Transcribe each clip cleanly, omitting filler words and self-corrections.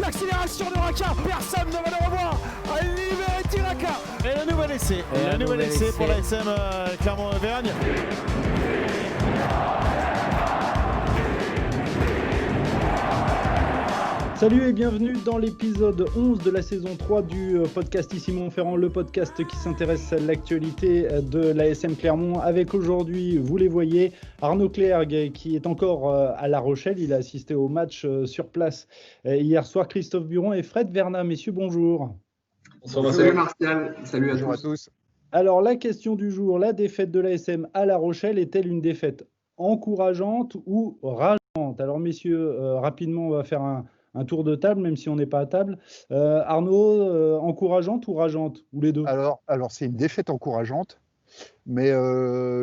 l'accélération de Raka. Personne ne va le revoir. Liberty Raka. Et le nouvel essai. Le nouvel essai pour l'ASM Clermont-Auvergne. Salut et bienvenue dans l'épisode 11 de la saison 3 du podcast Ici Montferrand, le podcast qui s'intéresse à l'actualité de l'ASM Clermont avec aujourd'hui, vous les voyez, Arnaud Clergue qui est encore à La Rochelle, il a assisté au match sur place hier soir, Christophe Buron et Fred Vernat. Messieurs, bonjour. Bonsoir, salut Martial, salut à tous. Alors la question du jour, la défaite de l'ASM à La Rochelle est-elle une défaite encourageante ou rageante? Alors messieurs, rapidement on va faire un tour de table, même si on n'est pas à table. Arnaud, encourageante ou rageante? Ou les deux? Alors c'est une défaite encourageante, mais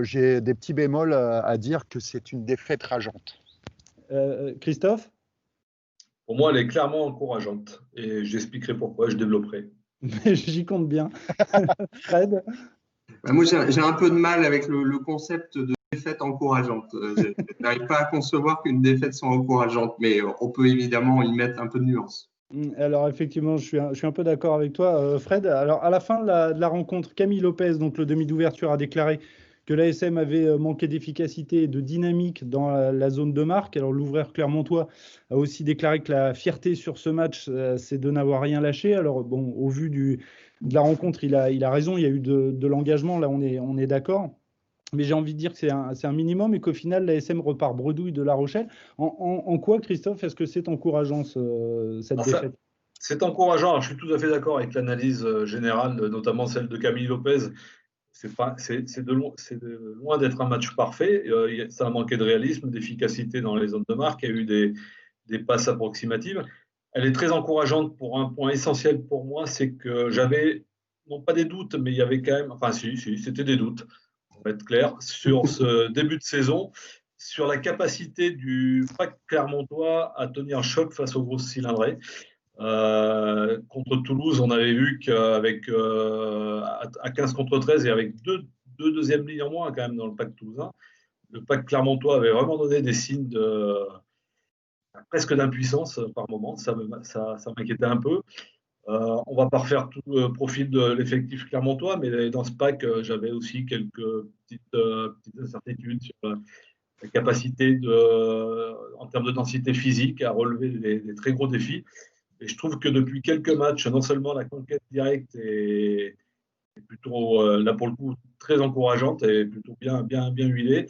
j'ai des petits bémols à dire que c'est une défaite rageante. Christophe? Pour moi, elle est clairement encourageante. Et j'expliquerai pourquoi, je développerai. J'y compte bien. Fred? Moi, j'ai un peu de mal avec le concept de défaite encourageante. Je n'arrive pas à concevoir qu'une défaite soit encourageante, mais on peut évidemment y mettre un peu de nuance. Alors effectivement, je suis un peu d'accord avec toi, Fred. Alors à la fin de la rencontre, Camille Lopez, donc le demi d'ouverture, a déclaré que l'ASM avait manqué d'efficacité et de dynamique dans la zone de marque. Alors l'ouvreur clermontois a aussi déclaré que la fierté sur ce match, c'est de n'avoir rien lâché. Alors bon, au vu de la rencontre, il a raison, il y a eu de l'engagement, là on est d'accord. Mais j'ai envie de dire que c'est un minimum et qu'au final, l'ASM repart bredouille de La Rochelle. En quoi, Christophe, est-ce que c'est encourageant cette défaite? C'est encourageant. Alors, je suis tout à fait d'accord avec l'analyse générale, notamment celle de Camille Lopez. C'est de loin d'être un match parfait. Ça a manqué de réalisme, d'efficacité dans les zones de marque. Il y a eu des passes approximatives. Elle est très encourageante pour un point essentiel pour moi, c'est que j'avais, non pas des doutes, mais il y avait quand même, enfin si, c'était des doutes. Pour être clair, sur ce début de saison, sur la capacité du pack clermontois à tenir choc face aux grosses cylindrées. Contre Toulouse, on avait vu qu'avec à 15 contre 13 et avec deux deuxièmes lignes en moins quand même dans le pack toulousain, le pack clermontois avait vraiment donné des signes presque d'impuissance par moment. Ça m'inquiétait un peu. On ne va pas refaire tout le profil de l'effectif clermontois, mais dans ce pack, j'avais aussi quelques petites incertitudes sur la capacité en termes de densité physique à relever des très gros défis. Et je trouve que depuis quelques matchs, non seulement la conquête directe est plutôt, là pour le coup, très encourageante et plutôt bien huilée,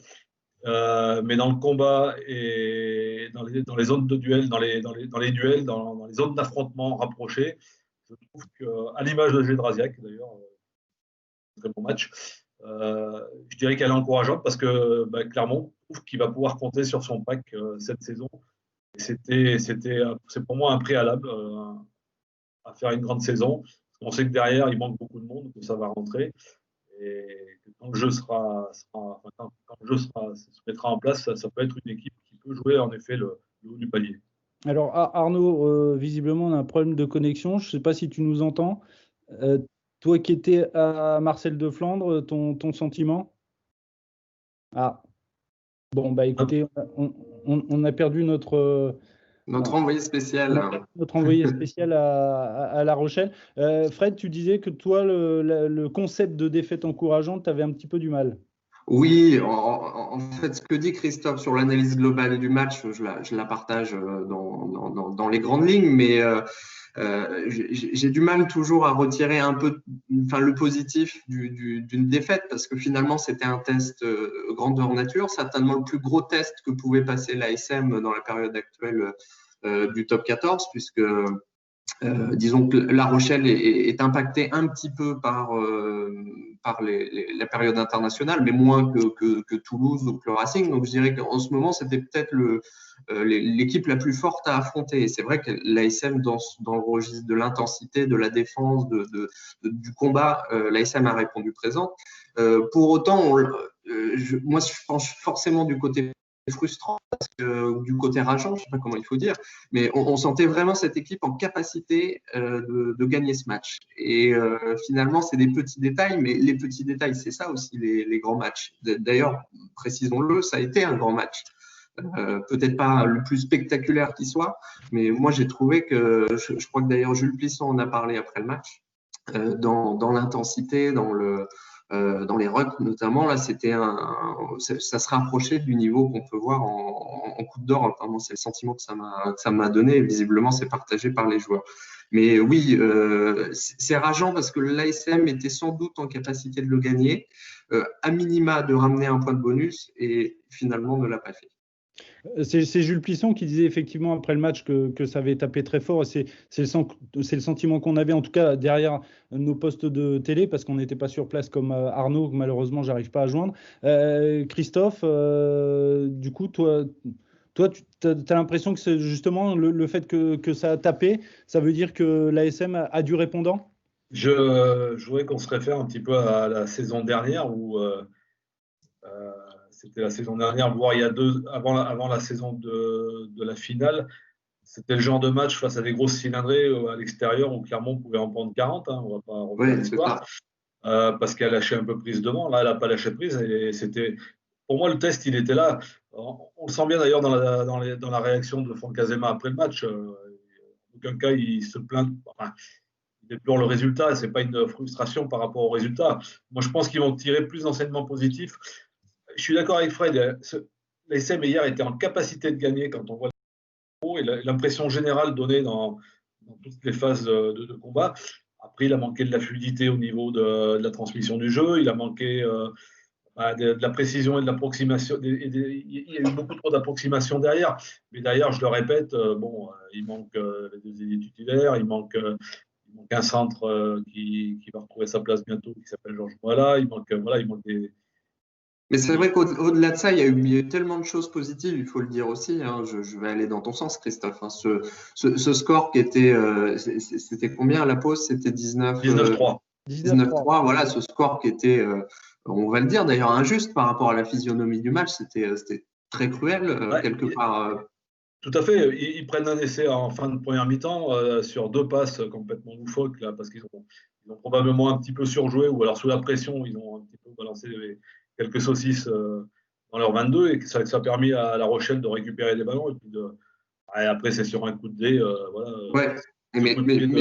mais dans le combat et dans les zones de duel, dans les duels, dans les zones d'affrontement rapprochées, je trouve qu'à l'image de Gédrasiac, d'ailleurs, un très bon match, je dirais qu'elle est encourageante parce que Clermont trouve qu'il va pouvoir compter sur son pack cette saison. Et c'est pour moi un préalable à faire une grande saison. On sait que derrière, il manque beaucoup de monde, que ça va rentrer. Et que quand le jeu se mettra en place, ça peut être une équipe qui peut jouer en effet le haut du palier. Alors Arnaud, visiblement on a un problème de connexion, je ne sais pas si tu nous entends. Toi qui étais à Marcel de Flandre, ton sentiment? Ah, bon écoutez, on a perdu notre envoyé spécial. Notre envoyé spécial à La Rochelle. Fred, tu disais que toi, le concept de défaite encourageante, tu avais un petit peu du mal. Oui, en fait, ce que dit Christophe sur l'analyse globale du match, je la partage dans les grandes lignes, mais j'ai du mal toujours à retirer un peu le positif d'une défaite, parce que finalement, c'était un test grandeur nature, certainement le plus gros test que pouvait passer l'ASM dans la période actuelle du top 14, puisque disons que La Rochelle est impactée un petit peu par la période internationale, mais moins que Toulouse ou que le Racing. Donc je dirais qu'en ce moment, c'était peut-être l'équipe la plus forte à affronter. Et c'est vrai que l'ASM, dans le registre de l'intensité, de la défense, du combat, l'ASM a répondu présente. Pour autant, moi, je pense forcément du côté frustrant, parce que, du côté rageant, je ne sais pas comment il faut dire, mais on sentait vraiment cette équipe en capacité de gagner ce match. Et finalement, c'est des petits détails, mais les petits détails, c'est ça aussi les grands matchs. D'ailleurs, précisons-le, ça a été un grand match. peut-être pas le plus spectaculaire qui soit, mais moi j'ai trouvé que, je crois que d'ailleurs Jules Plisson en a parlé après le match, dans l'intensité, dans les rucks notamment, là ça se rapprochait du niveau qu'on peut voir en Coupe d'Europe. Moi, c'est le sentiment que ça m'a donné, et visiblement c'est partagé par les joueurs. Mais oui, c'est rageant parce que l'ASM était sans doute en capacité de le gagner, à minima de ramener un point de bonus, et finalement ne l'a pas fait. C'est Jules Plisson qui disait effectivement après le match que ça avait tapé très fort. C'est le sentiment qu'on avait, en tout cas derrière nos postes de télé, parce qu'on n'était pas sur place comme Arnaud, que malheureusement, j'arrive pas à joindre. Christophe, du coup, toi tu as l'impression que c'est justement le fait que ça a tapé, ça veut dire que l'ASM a du répondant? Je voudrais qu'on se réfère un petit peu à la saison dernière où c'était la saison dernière, voire il y a avant la saison de la finale. C'était le genre de match face à des grosses cylindrées à l'extérieur où Clermont pouvait en prendre 40. On ne va pas revenir l'histoire. Parce qu'elle a lâché un peu prise devant. Là, elle n'a pas lâché prise. Et c'était, pour moi, le test, il était là. On le sent bien d'ailleurs dans la réaction de Franck Azema après le match. En aucun cas, il se plaint. Enfin, il déplore le résultat. Ce n'est pas une frustration par rapport au résultat. Moi, je pense qu'ils vont tirer plus d'enseignements positifs. Je suis d'accord avec Fred. L'ASM hier était en capacité de gagner quand on voit et l'impression générale donnée dans toutes les phases de combat. Après, il a manqué de la fluidité au niveau de la transmission du jeu. Il a manqué de la précision et de l'approximation. Il y a eu beaucoup trop d'approximations derrière. Mais derrière, je le répète, il manque les deux ailiers titulaires. Il manque un centre qui va retrouver sa place bientôt, qui s'appelle Georges Moala. Il manque des. Mais c'est vrai qu'au-delà de ça, il y a eu tellement de choses positives, il faut le dire aussi. Je vais aller dans ton sens, Christophe. Ce score qui était, c'était combien à la pause? C'était 19-3. 19-3, voilà, ce score qui était, on va le dire d'ailleurs, injuste par rapport à la physionomie du match. C'était très cruel, quelque part. Tout à fait. Ils prennent un essai en fin de première mi-temps sur 2 passes complètement loufoques, là, parce qu'ils ont probablement un petit peu surjoué, ou alors sous la pression, ils ont un petit peu balancé quelques saucisses dans leur 22, et que ça a permis à La Rochelle de récupérer des ballons. Et puis après, c'est sur un coup de dé. Ouais. Mais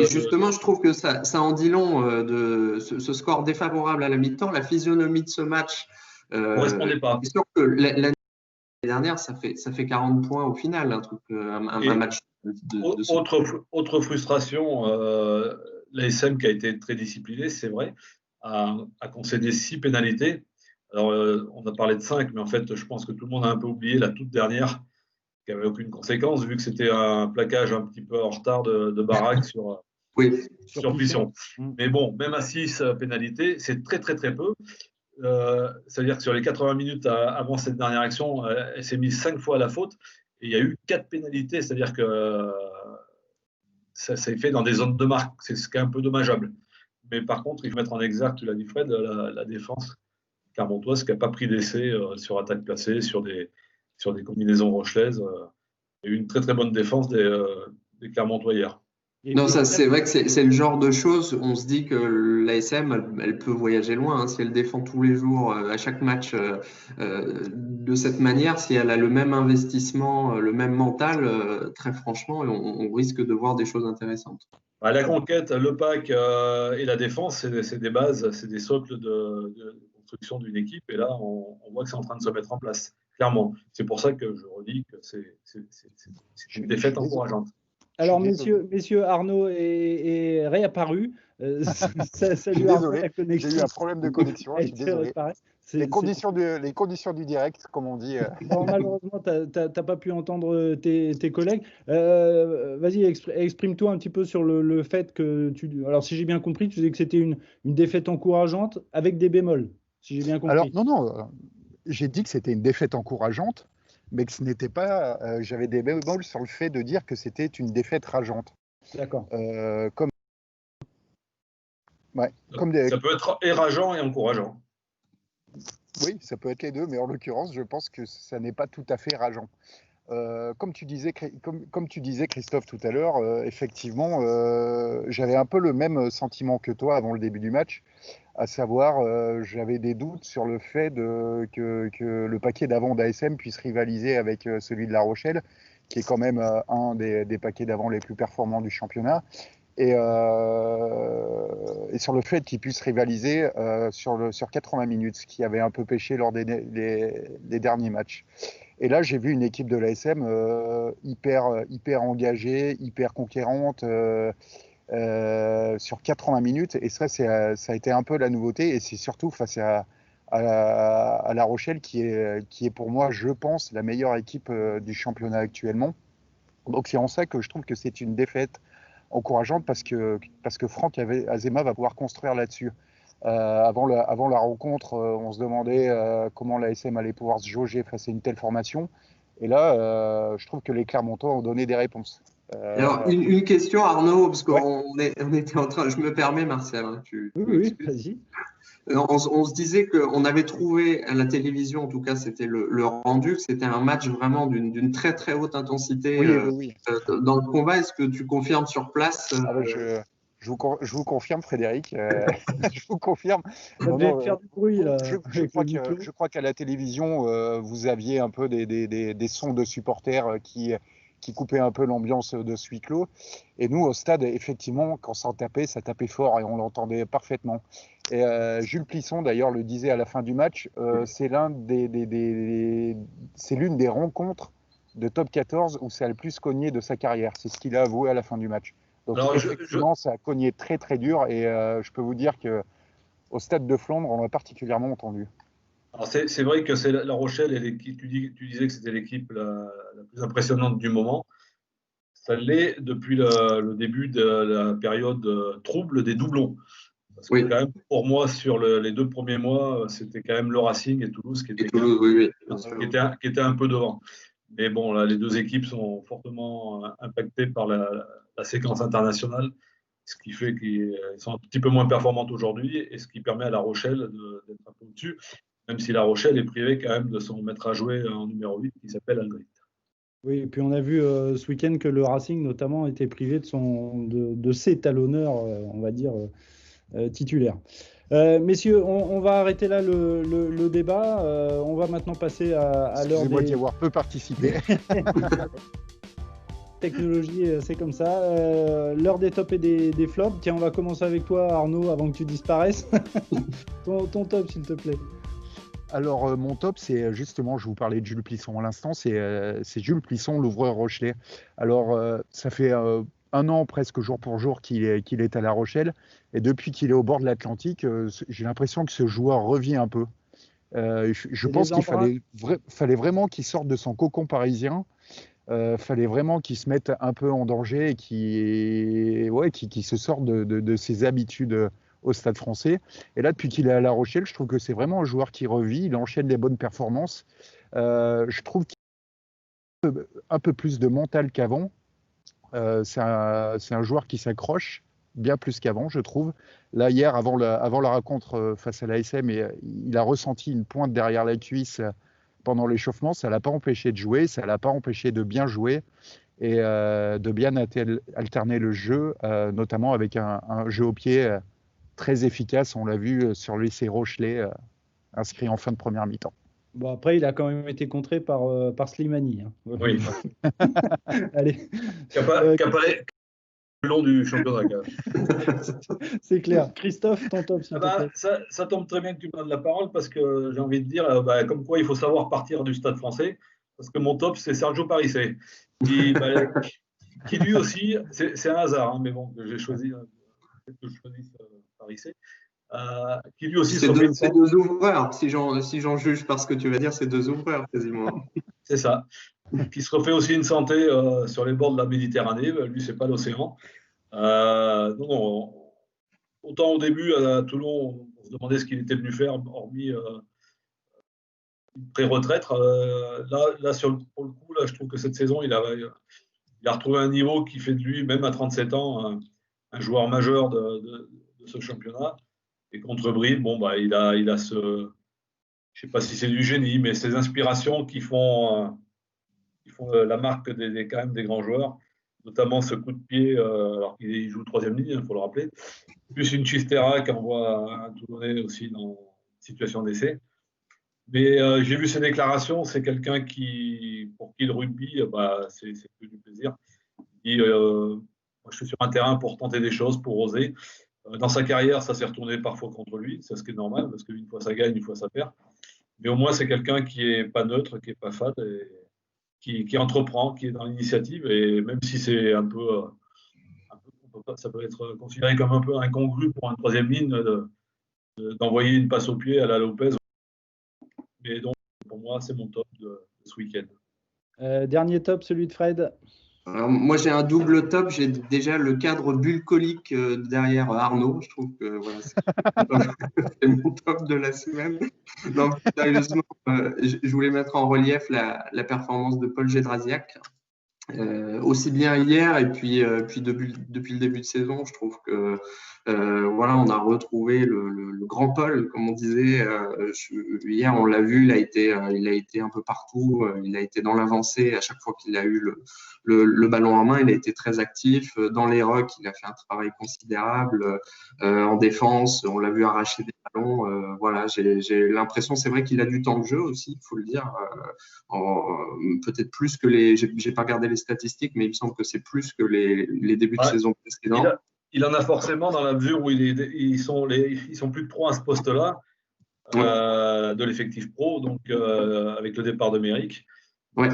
justement, je trouve que ça en dit long de ce score défavorable à la mi-temps. La physionomie de ce match ne correspondait pas. C'est sûr que l'année dernière, ça fait 40 points au final, un match autre frustration, l'ASM qui a été très discipliné, c'est vrai, a concédé 6 pénalités. Alors, on a parlé de 5, mais en fait, je pense que tout le monde a un peu oublié la toute dernière, qui n'avait aucune conséquence, vu que c'était un plaquage un petit peu en retard de Barak sur Plisson. Mais bon, même à 6 pénalités, c'est très, très, très peu. Ça veut dire que sur les 80 minutes avant cette dernière action, elle s'est mise 5 fois à la faute. Et il y a eu 4 pénalités, c'est-à-dire que ça s'est fait dans des zones de marque. C'est ce qui est un peu dommageable. Mais par contre, il faut mettre en exergue, tu l'as dit Fred, la défense clermontoise qui n'a pas pris d'essai sur attaque placée, sur des combinaisons rochelaises. Il y a eu une très très bonne défense des Clermontois hier. Non, ça c'est vrai que c'est le genre de choses, on se dit que l'ASM, elle peut voyager loin, si elle défend tous les jours, à chaque match, de cette manière, si elle a le même investissement, le même mental, très franchement, on risque de voir des choses intéressantes. La conquête, le pack et la défense, c'est des bases, c'est des socles de construction d'une équipe, et là on voit que c'est en train de se mettre en place, clairement. C'est pour ça que je redis que c'est une défaite encourageante. Alors, messieurs, Arnaud est réapparu. Salut Arnaud, la connexion. J'ai eu un problème de connexion, je suis désolé. Les conditions du direct, comme on dit. Bon, malheureusement, tu n'as pas pu entendre tes collègues. Vas-y, exprime-toi un petit peu sur le fait que Alors, si j'ai bien compris, tu disais que c'était une défaite encourageante avec des bémols, si j'ai bien compris. Alors, non, j'ai dit que c'était une défaite encourageante, mais que ce n'était pas. J'avais des bémols sur le fait de dire que c'était une défaite rageante. D'accord. Ça peut être et rageant et encourageant. Oui, ça peut être les deux, mais en l'occurrence, je pense que ça n'est pas tout à fait rageant. Comme tu disais, Christophe, tout à l'heure, effectivement, j'avais un peu le même sentiment que toi avant le début du match, à savoir, j'avais des doutes sur le fait que le paquet d'avant d'ASM puisse rivaliser avec celui de La Rochelle, qui est quand même un des paquets d'avant les plus performants du championnat. Et sur le fait qu'ils puissent rivaliser sur 80 minutes, ce qui avait un peu pêché lors des derniers matchs. Et là, j'ai vu une équipe de l'ASM hyper engagée, hyper conquérante sur 80 minutes. Et ça a été un peu la nouveauté. Et c'est surtout face à La Rochelle qui est pour moi, je pense, la meilleure équipe du championnat actuellement. Donc c'est en ça que je trouve que c'est une défaite encourageante parce que Franck Azema va pouvoir construire là-dessus. Avant la rencontre, on se demandait comment l'ASM allait pouvoir se jauger face à une telle formation. Et là, je trouve que les Clermontois ont donné des réponses. Alors, une question, Arnaud, parce qu'on Ouais. on était en train. Je me permets, Martial. Oui, vas-y. On se disait qu'on avait trouvé à la télévision, en tout cas, c'était le rendu, que c'était un match vraiment d'une très très haute intensité Oui. dans le combat. Est-ce que tu confirmes sur place Je vous confirme, Frédéric. Je vous confirme. Ça devait faire du bruit là. Je crois qu'à la télévision, vous aviez un peu des sons de supporters qui coupaient un peu l'ambiance de ce huis clos. Et nous, au stade, effectivement, quand ça tapait fort et on l'entendait parfaitement. Et Jules Plisson, d'ailleurs, le disait à la fin du match, c'est l'une des rencontres de top 14 où ça a le plus cogné de sa carrière. C'est ce qu'il a avoué à la fin du match. Donc Alors, effectivement, ça a cogné très très dur et je peux vous dire qu'au stade de Flandre, on l'a particulièrement entendu. Alors c'est vrai que c'est La Rochelle et l'équipe. Tu disais que c'était l'équipe la plus impressionnante du moment. Ça l'est depuis le début de la période trouble des doublons. Parce que quand même, pour moi, sur les 2 premiers mois, c'était quand même le Racing et Toulouse qui étaient un peu devant. Mais bon, là, les 2 équipes sont fortement impactées par la séquence internationale, ce qui fait qu'elles sont un petit peu moins performantes aujourd'hui et ce qui permet à La Rochelle d'être un peu au-dessus, même si La Rochelle est privée quand même de son maître à jouer en numéro 8 qui s'appelle Aldrit. Oui, et puis on a vu ce week-end que le Racing notamment était privé de ses talonneurs, on va dire, titulaires. Messieurs, on va arrêter là le débat. On va maintenant passer à l'heure Excusez-moi d'y avoir peu participé. Technologie, c'est comme ça. L'heure des tops et des flops. Tiens, on va commencer avec toi, Arnaud, avant que tu disparaisses. ton top, s'il te plaît. Alors, mon top, c'est justement, je vous parlais de Jules Plisson à l'instant, c'est Jules Plisson, l'ouvreur rochelais. Alors, ça fait 1 an presque jour pour jour qu'il est à La Rochelle. Et depuis qu'il est au bord de l'Atlantique, j'ai l'impression que ce joueur revient un peu. Je pense qu'il fallait vraiment qu'il sorte de son cocon parisien. Fallait vraiment qu'il se mette un peu en danger et qu'il se sorte de ses habitudes au Stade Français. Et là, depuis qu'il est à La Rochelle, je trouve que c'est vraiment un joueur qui revit. Il enchaîne des bonnes performances. Je trouve qu'il a un peu plus de mental qu'avant. C'est un joueur qui s'accroche bien plus qu'avant, je trouve. Là, hier, avant la rencontre face à l'ASM, il a ressenti une pointe derrière la cuisse pendant l'échauffement. Ça ne l'a pas empêché de jouer, ça ne l'a pas empêché de bien jouer et de bien alterner le jeu, notamment avec un jeu au pied très efficace. On l'a vu sur l'essai Rochelet, inscrit en fin de première mi-temps. Bon, après, il a quand même été contré par Slimani. Hein. Oui. Allez. Qui n'a pas le long du championnat. C'est clair. Christophe, ton top, s'il te plaît. Ça tombe très bien que tu me donnes la parole parce que j'ai envie de dire comme quoi il faut savoir partir du Stade Français. Parce que mon top, c'est Sergio Parissé. Qui lui aussi, c'est un hasard, hein, mais bon, que j'ai choisi. Peut-être que je choisis Parissé. Qui lui aussi c'est 2 ouvreurs, si j'en juge par ce que tu vas dire, c'est 2 ouvreurs quasiment. C'est ça. Qui se refait aussi une santé sur les bords de la Méditerranée. Lui, c'est pas l'océan. Autant au début à Toulon, on se demandait ce qu'il était venu faire, hormis une pré-retraite. Là, pour le coup, là, je trouve que cette saison, il a retrouvé un niveau qui fait de lui, même à 37 ans, un joueur majeur de ce championnat. Et contre Brive, il a ce, je ne sais pas si c'est du génie, mais ces inspirations qui font font la marque quand même des grands joueurs, notamment ce coup de pied, alors qu'il joue troisième ligne, il faut le rappeler, plus une Chistera qui envoie un Toulonnais aussi dans une situation d'essai. Mais j'ai vu ses déclarations, c'est quelqu'un pour qui le rugby, c'est que du plaisir. Il dit, moi, je suis sur un terrain pour tenter des choses, pour oser. Dans sa carrière, ça s'est retourné parfois contre lui, c'est ce qui est normal, parce qu'une fois ça gagne, une fois ça perd. Mais au moins, c'est quelqu'un qui n'est pas neutre, qui n'est pas fade, et qui entreprend, qui est dans l'initiative. Et même si c'est un peu, ça peut être considéré comme un peu incongru pour un troisième ligne d'envoyer une passe au pied à la Lopez. Et donc, pour moi, c'est mon top de ce week-end. Dernier top, celui de Fred. Alors, moi, j'ai un double top. J'ai déjà le cadre bucolique derrière Arnaud. Je trouve que voilà, c'est mon top de la semaine. Non, sérieusement, je voulais mettre en relief la performance de Paul Gédrasiak. Aussi bien hier et puis depuis le début de saison, je trouve que voilà, on a retrouvé le grand Paul, comme on disait. Hier, on l'a vu, il a été un peu partout. Il a été dans l'avancée à chaque fois qu'il a eu le ballon en main. Il a été très actif. Dans les rucks, il a fait un travail considérable. En défense, on l'a vu arracher des ballons. Voilà, j'ai l'impression, c'est vrai qu'il a du temps de jeu aussi, il faut le dire. Peut-être plus que j'ai pas regardé les statistiques, mais il me semble que c'est plus que les débuts de saison précédents. Il en a forcément dans la mesure où ils sont plus de 3 à ce poste-là de l'effectif pro, donc avec le départ de Méric. Ouais.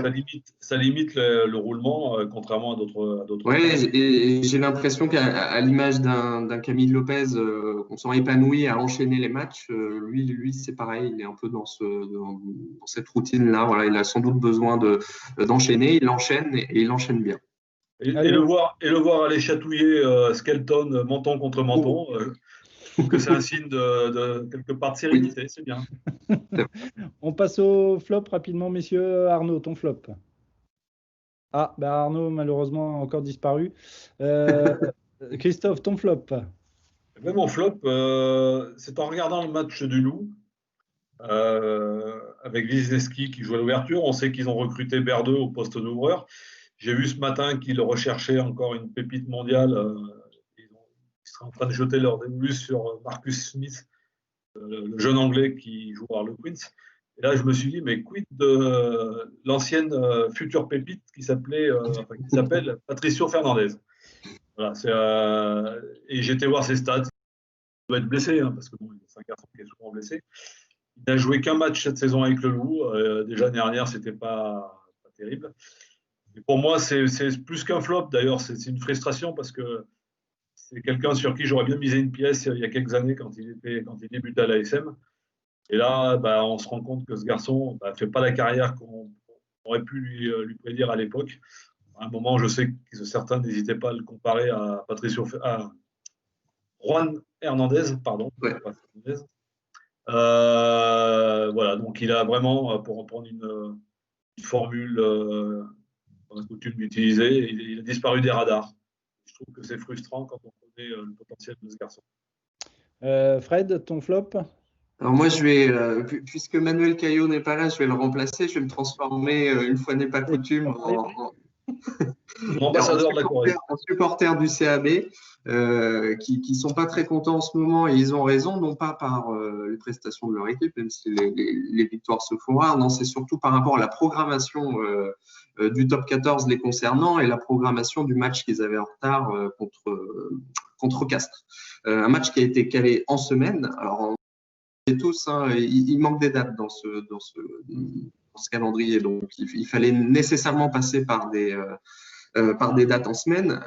Ça limite le roulement, contrairement à d'autres. Oui, et j'ai l'impression qu'à l'image d'un Camille Lopez, qu'on sent épanoui à enchaîner les matchs. Lui, c'est pareil, il est un peu dans cette routine-là. Voilà, il a sans doute besoin d'enchaîner. Il enchaîne et il enchaîne bien. Et le voir aller chatouiller Skelton menton contre menton, je trouve que c'est un signe de quelque part de sérénité, c'est bien. On passe au flop rapidement, messieurs. Arnaud, ton flop. Ah, Arnaud, malheureusement, a encore disparu. Christophe, ton flop. Mais mon flop, c'est en regardant le match du Loup, avec Wisniewski qui jouait l'ouverture. On sait qu'ils ont recruté Berdeux au poste d'ouvreur. J'ai vu ce matin qu'ils recherchaient encore une pépite mondiale. Ils seraient en train de jeter leur démolus sur Marcus Smith, le jeune Anglais qui joue à Harlequins. Et là, je me suis dit, mais quid de l'ancienne future pépite qui s'appelle Patricio Fernandez. Voilà, et j'étais voir ses stats. Il doit être blessé, parce que c'est un garçon qui est souvent blessé. Il n'a joué qu'un match cette saison avec le Loup. Déjà, l'année dernière, ce n'était pas terrible. Et pour moi, c'est plus qu'un flop. D'ailleurs, c'est une frustration parce que c'est quelqu'un sur qui j'aurais bien misé une pièce il y a quelques années quand il débutait à l'ASM. Et là, on se rend compte que ce garçon ne fait pas la carrière qu'on aurait pu lui prédire à l'époque. À un moment, je sais que certains n'hésitaient pas à le comparer à Juan Hernandez, pardon. Ouais. Voilà, donc il a vraiment, pour reprendre une formule qu'on a coutume d'utiliser, il a disparu des radars. Je trouve que c'est frustrant quand on connaît le potentiel de ce garçon. Fred, ton flop? Alors moi, puisque Manuel Caillot n'est pas là, je vais le remplacer. Je vais me transformer, une fois n'est pas coutume, en ambassadeur de la Corée. En supporter du CAB, qui sont pas très contents en ce moment, et ils ont raison, non pas par les prestations de leur équipe, même si les victoires se font rares, non, c'est surtout par rapport à la programmation du top 14 les concernant et la programmation du match qu'ils avaient en retard contre Castres. Un match qui a été calé en semaine. Alors, on sait tous, il manque des dates dans ce calendrier, donc il fallait nécessairement passer par des dates en semaine.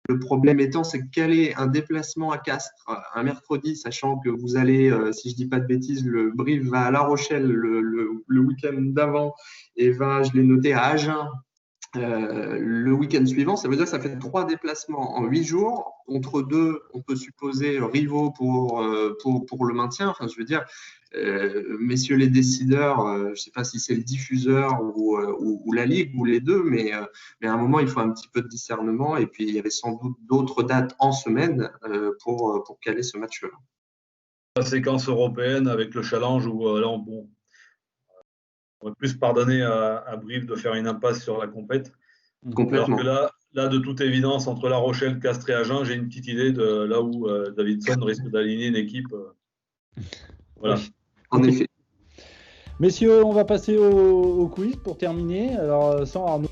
Le problème étant, c'est que caler un déplacement à Castres un mercredi, sachant que vous allez, si je dis pas de bêtises, le Brive va à La Rochelle le week-end d'avant et va, je l'ai noté, à Agen le week-end suivant, ça veut dire que ça fait 3 déplacements en 8 jours, contre 2, on peut supposer, rivaux pour le maintien. Enfin, je veux dire, messieurs les décideurs, je ne sais pas si c'est le diffuseur ou la Ligue ou les deux, mais à un moment, il faut un petit peu de discernement. Et puis, il y avait sans doute d'autres dates en semaine pour caler ce match-là. La séquence européenne avec le challenge où là, On aurait plus pardonné à Brive de faire une impasse sur la compète. Complètement. Alors que là, de toute évidence, entre La Rochelle, Castres et Agen, j'ai une petite idée de là où Davidson risque d'aligner une équipe. Voilà. Oui. En effet. Messieurs, on va passer au quiz pour terminer. Alors, sans Arnaud,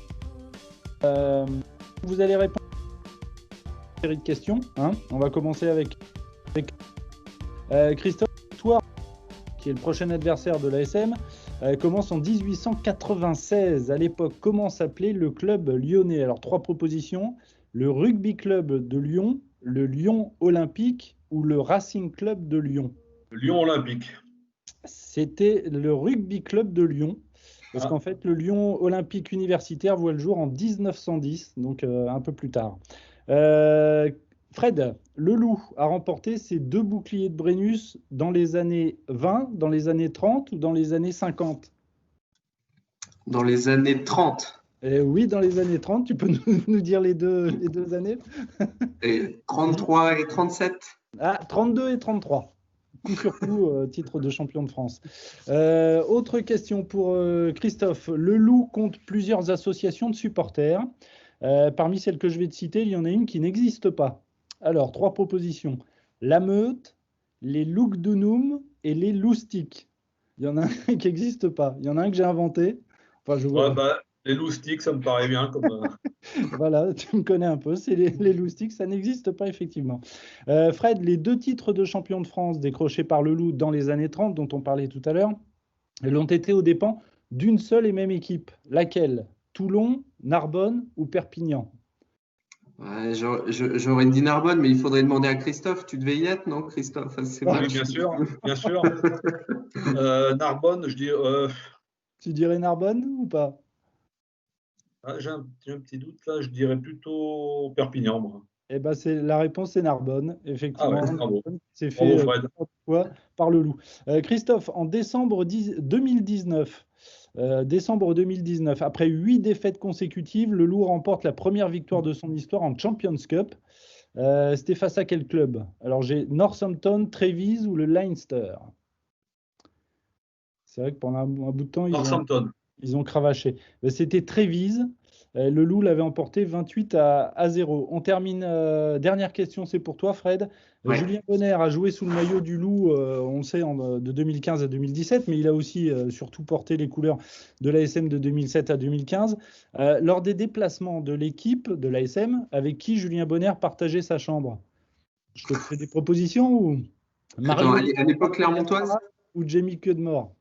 vous allez répondre à une série de questions. Hein. On va commencer avec Christophe. Toi, qui est le prochain adversaire de l'ASM, commence en 1896. À l'époque, comment s'appelait le club lyonnais? Alors, 3 propositions. Le Rugby Club de Lyon, le Lyon Olympique ou le Racing Club de Lyon? Le Lyon Olympique. C'était le Rugby Club de Lyon. Parce qu'en fait, le Lyon Olympique Universitaire voit le jour en 1910, donc un peu plus tard. Fred, le Loup a remporté ses 2 boucliers de Brennus dans les années 20, dans les années 30 ou dans les années 50? Dans les années 30. Oui, dans les années 30. Tu peux nous dire les deux années? Et 33 et 37. Ah, 32 et 33. Coup sur coup, titre de champion de France. Autre question pour Christophe. Le Loup compte plusieurs associations de supporters. Parmi celles que je vais te citer, il y en a une qui n'existe pas. Alors, 3 propositions. La Meute, les Lugdunum et les Loustiques. Il y en a un qui n'existe pas. Il y en a un que j'ai inventé. Enfin, je vois. Les Loustiques, ça me paraît bien. Voilà, tu me connais un peu. C'est les Loustiques, ça n'existe pas effectivement. Fred, les 2 titres de champion de France décrochés par le Loup dans les années 30, dont on parlait tout à l'heure, l'ont été aux dépens d'une seule et même équipe. Laquelle? Toulon, Narbonne ou Perpignan? Ouais, j'aurais dit Narbonne, mais il faudrait demander à Christophe. Tu devais y être, non, Christophe? Oui, bien sûr. Narbonne, je dis. Tu dirais Narbonne ou pas? J'ai un petit doute là, je dirais plutôt Perpignan, moi. Eh ben, la réponse, c'est Narbonne, effectivement. Bravo. C'est fait par le Loup. Christophe, en décembre 2019, après 8 défaites consécutives, le Loup remporte la première victoire de son histoire en Champions Cup. C'était face à quel club? Alors, j'ai Northampton, Trévise ou le Leinster? C'est vrai que pendant un bout de temps, ils ont cravaché. C'était Trévise. Le Loup l'avait emporté 28-0. On termine. Dernière question, c'est pour toi, Fred. Ouais. Julien Bonner a joué sous le maillot du Loup, on le sait, de 2015 à 2017, mais il a aussi surtout porté les couleurs de l'ASM de 2007 à 2015. Lors des déplacements de l'équipe de l'ASM, avec qui Julien Bonner partageait sa chambre? Je te fais des propositions ou à l'époque clermontoise ou Jamie Cudmore?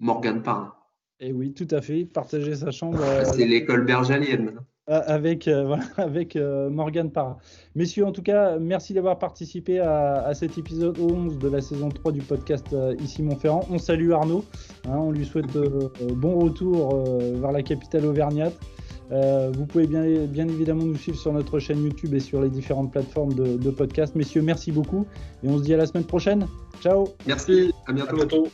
Morgan Parra. Et oui, tout à fait, il partageait sa chambre. C'est l'école bergalienne. Avec Morgan Parra. Messieurs, en tout cas, merci d'avoir participé à cet épisode 11 de la saison 3 du podcast Ici Montferrand. On salue Arnaud, on lui souhaite bon retour vers la capitale auvergnate. Vous pouvez bien évidemment nous suivre sur notre chaîne YouTube et sur les différentes plateformes de podcast. Messieurs, merci beaucoup et on se dit à la semaine prochaine. Ciao. Merci, à bientôt.